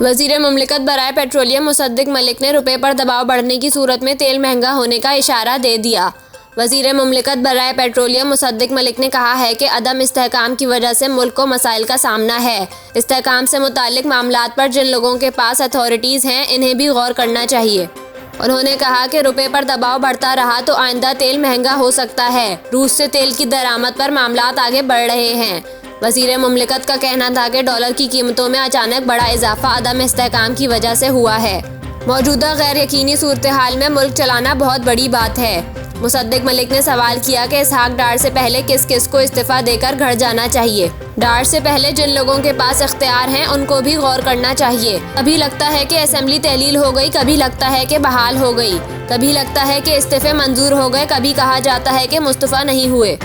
वज़ीर मुमलिकत बराए पेट्रोलियम मुसद्दिक मलिक ने रुपए पर दबाव बढ़ने की सूरत में तेल महंगा होने का इशारा दे दिया। वज़ीर मुमलिकत बराए पेट्रोलियम मुसद्दिक मलिक ने कहा है कि अदम इस्तेहकाम की वजह से मुल्क को मसाइल का सामना है। इस्तेहकाम से मुताल्लिक मामलात पर जिन लोगों के पास अथॉरिटीज़ हैं इन्हें भी गौर करना चाहिए। उन्होंने कहा कि रुपए पर दबाव बढ़ता रहा तो आइंदा तेल महंगा हो सकता है। रूस से तेल की दरामद पर मामलात आगे बढ़ रहे हैं। वज़ीर मुमलिकत का कहना था कि डॉलर की कीमतों में अचानक बड़ा इजाफा अदम इस्तेहकाम की वजह से हुआ है। मौजूदा गैर यकीनी सूरत हाल में मुल्क चलाना बहुत बड़ी बात है। मुसद्दिक मलिक ने सवाल किया कि इसहाक डार से पहले किस किस को इस्तीफ़ा देकर घर जाना चाहिए। डार से पहले जिन लोगों के पास इख्तियार हैं उनको भी गौर करना चाहिए। कभी लगता है कि असेंबली तहलील हो गई, कभी लगता है कि बहाल हो गई, कभी लगता है कि इस्तीफ़े मंजूर हो गए, कभी कहा जाता है कि मुस्तफ़ा नहीं हुए।